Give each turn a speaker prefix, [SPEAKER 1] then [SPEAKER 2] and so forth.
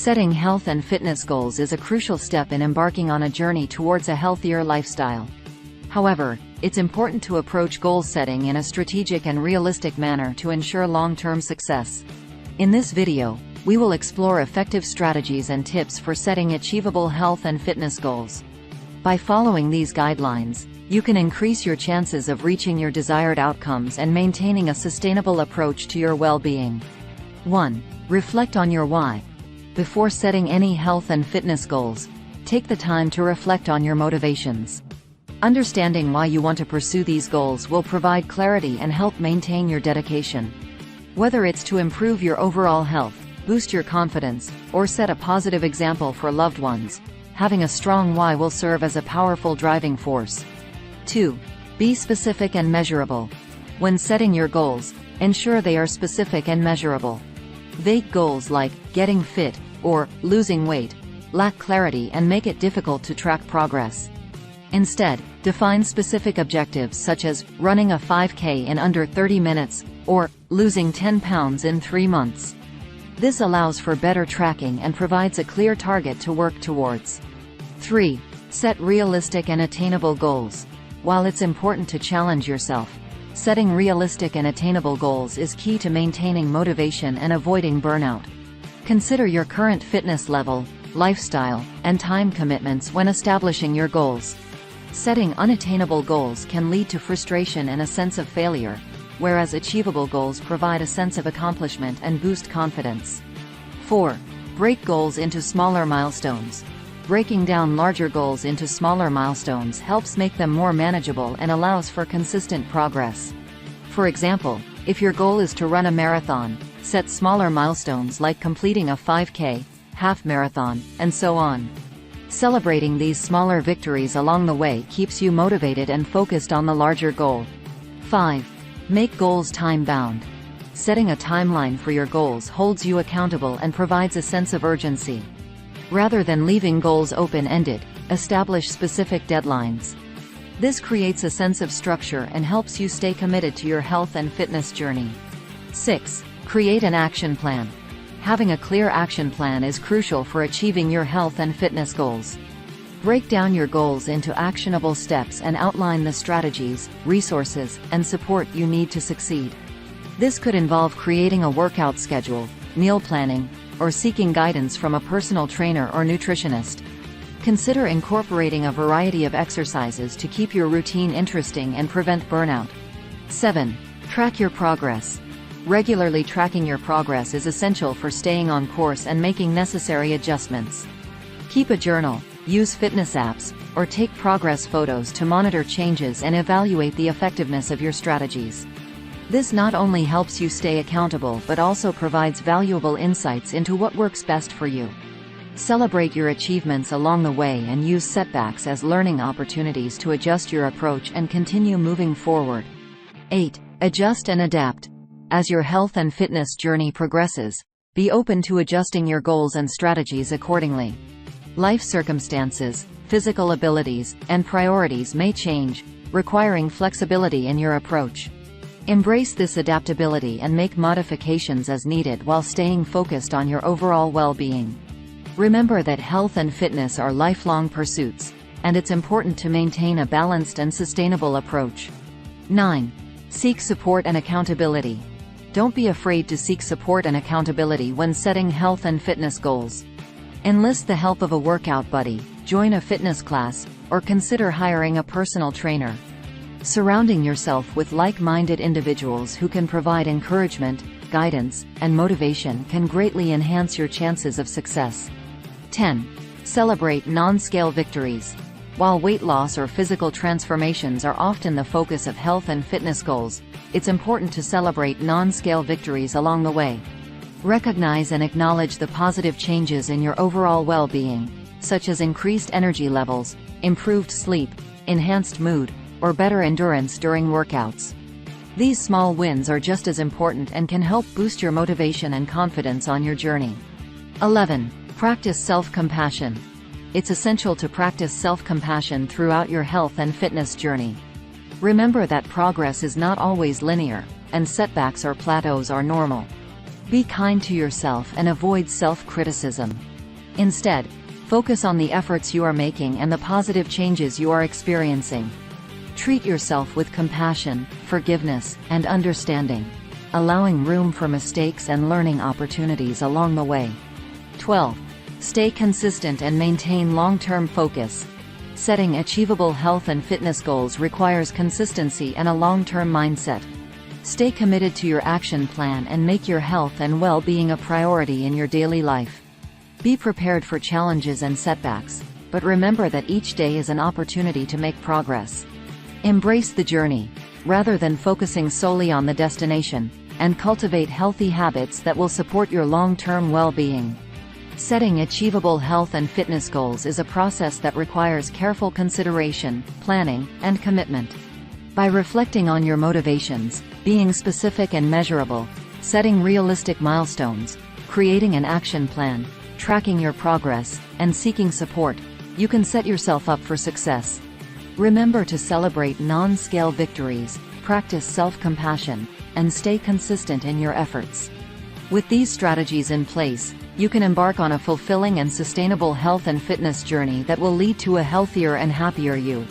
[SPEAKER 1] Setting health and fitness goals is a crucial step in embarking on a journey towards a healthier lifestyle. However, it's important to approach goal setting in a strategic and realistic manner to ensure long-term success. In this video, we will explore effective strategies and tips for setting achievable health and fitness goals. By following these guidelines, you can increase your chances of reaching your desired outcomes and maintaining a sustainable approach to your well-being. 1. Reflect on your why. Before setting any health and fitness goals, take the time to reflect on your motivations. Understanding why you want to pursue these goals will provide clarity and help maintain your dedication. Whether it's to improve your overall health, boost your confidence, or set a positive example for loved ones, having a strong why will serve as a powerful driving force. 2. Be specific and measurable. When setting your goals, ensure they are specific and measurable. Vague goals like getting fit or losing weight lack clarity and make it difficult to track progress. Instead, define specific objectives such as running a 5K in under 30 minutes or losing 10 pounds in 3 months. This allows for better tracking and provides a clear target to work towards. 3. Set realistic and attainable goals. While it's important to challenge yourself, setting realistic and attainable goals is key to maintaining motivation and avoiding burnout. Consider your current fitness level, lifestyle, and time commitments when establishing your goals. Setting unattainable goals can lead to frustration and a sense of failure, whereas achievable goals provide a sense of accomplishment and boost confidence. 4. Break goals into smaller milestones. Breaking down larger goals into smaller milestones helps make them more manageable and allows for consistent progress. For example, if your goal is to run a marathon, set smaller milestones like completing a 5K, half marathon, and so on. Celebrating these smaller victories along the way keeps you motivated and focused on the larger goal. 5. Make goals time-bound. Setting a timeline for your goals holds you accountable and provides a sense of urgency. Rather than leaving goals open-ended, establish specific deadlines. This creates a sense of structure and helps you stay committed to your health and fitness journey. 6. Create an action plan. Having a clear action plan is crucial for achieving your health and fitness goals. Break down your goals into actionable steps and outline the strategies, resources, and support you need to succeed. This could involve creating a workout schedule, meal planning, or seeking guidance from a personal trainer or nutritionist. Consider incorporating a variety of exercises to keep your routine interesting and prevent burnout. 7. Track your progress. Regularly tracking your progress is essential for staying on course and making necessary adjustments. Keep a journal, use fitness apps, or take progress photos to monitor changes and evaluate the effectiveness of your strategies. This not only helps you stay accountable but also provides valuable insights into what works best for you. Celebrate your achievements along the way and use setbacks as learning opportunities to adjust your approach and continue moving forward. 8. Adjust and adapt. As your health and fitness journey progresses, be open to adjusting your goals and strategies accordingly. Life circumstances, physical abilities, and priorities may change, requiring flexibility in your approach. Embrace this adaptability and make modifications as needed while staying focused on your overall well-being. Remember that health and fitness are lifelong pursuits, and it's important to maintain a balanced and sustainable approach. 9. Seek support and accountability. Don't be afraid to seek support and accountability when setting health and fitness goals. Enlist the help of a workout buddy, join a fitness class, or consider hiring a personal trainer. Surrounding yourself with like-minded individuals who can provide encouragement, guidance, and motivation can greatly enhance your chances of success. 10. Celebrate non-scale victories. While weight loss or physical transformations are often the focus of health and fitness goals, it's important to celebrate non-scale victories along the way. Recognize and acknowledge the positive changes in your overall well-being, such as increased energy levels, improved sleep, enhanced mood, or better endurance during workouts. These small wins are just as important and can help boost your motivation and confidence on your journey. 11. Practice self-compassion. It's essential to practice self-compassion throughout your health and fitness journey. Remember that progress is not always linear, and setbacks or plateaus are normal. Be kind to yourself and avoid self-criticism. Instead, focus on the efforts you are making and the positive changes you are experiencing. Treat yourself with compassion, forgiveness, and understanding, allowing room for mistakes and learning opportunities along the way. 12. Stay consistent and maintain long-term focus. Setting achievable health and fitness goals requires consistency and a long-term mindset. Stay committed to your action plan and make your health and well-being a priority in your daily life. Be prepared for challenges and setbacks, but remember that each day is an opportunity to make progress. Embrace the journey, rather than focusing solely on the destination, and cultivate healthy habits that will support your long-term well-being. Setting achievable health and fitness goals is a process that requires careful consideration, planning, and commitment. By reflecting on your motivations, being specific and measurable, setting realistic milestones, creating an action plan, tracking your progress, and seeking support, you can set yourself up for success. Remember to celebrate non-scale victories, practice self-compassion, and stay consistent in your efforts. With these strategies in place, you can embark on a fulfilling and sustainable health and fitness journey that will lead to a healthier and happier you.